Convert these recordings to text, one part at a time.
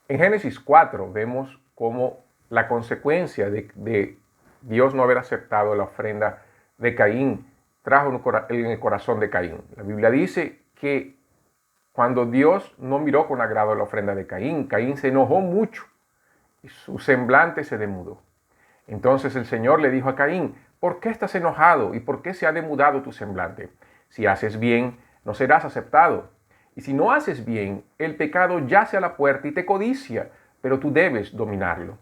En Génesis 4 vemos cómo la consecuencia de Dios no haber aceptado la ofrenda de Caín trajo en el corazón de Caín. La Biblia dice que cuando Dios no miró con agrado la ofrenda de Caín, Caín se enojó mucho y su semblante se demudó. Entonces el Señor le dijo a Caín: ¿por qué estás enojado y por qué se ha demudado tu semblante? Si haces bien, no serás aceptado. Y si no haces bien, el pecado yace a la puerta y te codicia, pero tú debes dominarlo.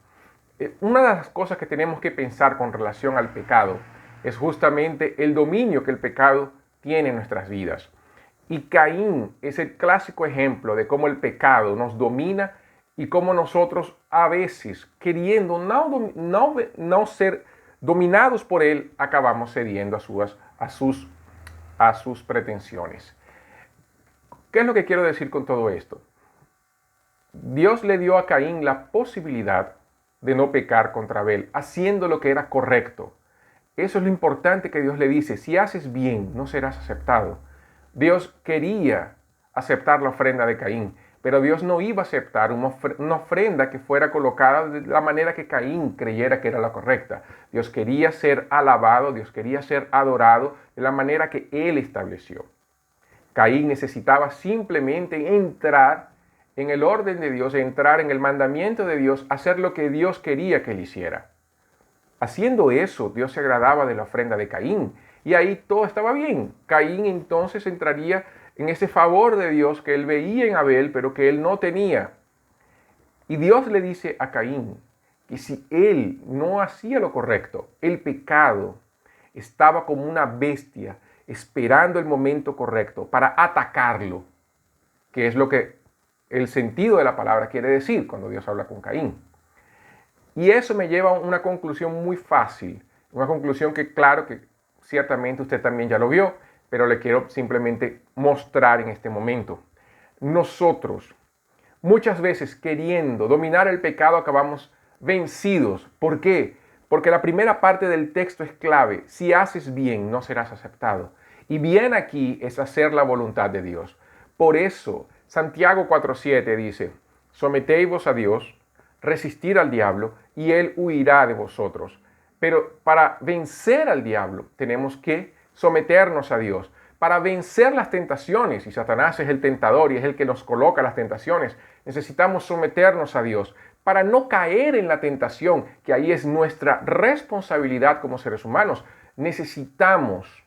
Una de las cosas que tenemos que pensar con relación al pecado es justamente el dominio que el pecado tiene en nuestras vidas. Y Caín es el clásico ejemplo de cómo el pecado nos domina y cómo nosotros a veces, queriendo no ser dominados por él, acabamos cediendo a sus pretensiones. ¿Qué es lo que quiero decir con todo esto? Dios le dio a Caín la posibilidad de no pecar contra Abel, haciendo lo que era correcto. Eso es lo importante que Dios le dice: si haces bien, no serás aceptado. Dios quería aceptar la ofrenda de Caín, pero Dios no iba a aceptar una ofrenda que fuera colocada de la manera que Caín creyera que era la correcta. Dios quería ser alabado, Dios quería ser adorado de la manera que Él estableció. Caín necesitaba simplemente entrar en el orden de Dios, entrar en el mandamiento de Dios, hacer lo que Dios quería que él hiciera. Haciendo eso, Dios se agradaba de la ofrenda de Caín, y ahí todo estaba bien. Caín entonces entraría en ese favor de Dios que él veía en Abel, pero que él no tenía. Y Dios le dice a Caín que si él no hacía lo correcto, el pecado estaba como una bestia esperando el momento correcto para atacarlo, que es lo que el sentido de la palabra quiere decir cuando Dios habla con Caín. Y eso me lleva a una conclusión muy fácil, una conclusión que claro que ciertamente usted también ya lo vio, pero le quiero simplemente mostrar en este momento. Nosotros, muchas veces queriendo dominar el pecado, acabamos vencidos. ¿Por qué? Porque la primera parte del texto es clave: si haces bien, no serás aceptado. Y bien aquí es hacer la voluntad de Dios. Por eso, Santiago 4:7 dice: sometéis a Dios, resistir al diablo, y él huirá de vosotros. Pero para vencer al diablo tenemos que someternos a Dios. Para vencer las tentaciones, y Satanás es el tentador y es el que nos coloca las tentaciones, necesitamos someternos a Dios. Para no caer en la tentación, que ahí es nuestra responsabilidad como seres humanos, necesitamos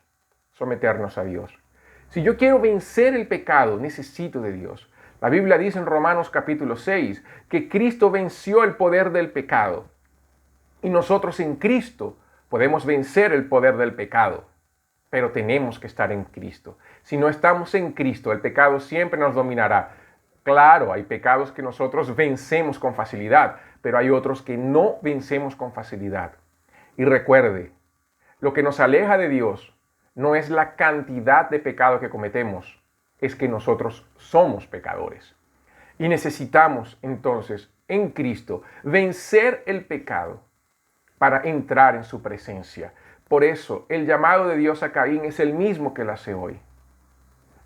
someternos a Dios. Si yo quiero vencer el pecado, necesito de Dios. La Biblia dice en Romanos capítulo 6 que Cristo venció el poder del pecado. Y nosotros en Cristo podemos vencer el poder del pecado. Pero tenemos que estar en Cristo. Si no estamos en Cristo, el pecado siempre nos dominará. Claro, hay pecados que nosotros vencemos con facilidad, pero hay otros que no vencemos con facilidad. Y recuerde, lo que nos aleja de Dios no es la cantidad de pecado que cometemos, es que nosotros somos pecadores. Y necesitamos entonces en Cristo vencer el pecado para entrar en su presencia. Por eso el llamado de Dios a Caín es el mismo que él hace hoy.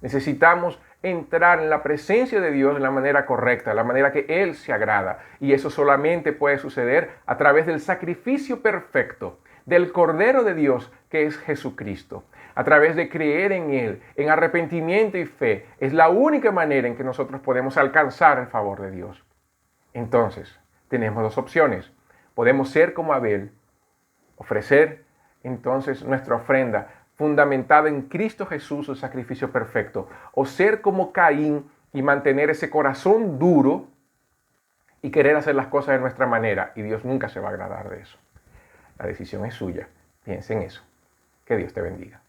Necesitamos entrar en la presencia de Dios de la manera correcta, de la manera que Él se agrada. Y eso solamente puede suceder a través del sacrificio perfecto del Cordero de Dios, que es Jesucristo. A través de creer en Él, en arrepentimiento y fe, es la única manera en que nosotros podemos alcanzar el favor de Dios. Entonces, tenemos dos opciones. Podemos ser como Abel, ofrecer entonces nuestra ofrenda fundamentada en Cristo Jesús, su sacrificio perfecto, o ser como Caín y mantener ese corazón duro y querer hacer las cosas de nuestra manera, y Dios nunca se va a agradar de eso. La decisión es suya. Piensa en eso. Que Dios te bendiga.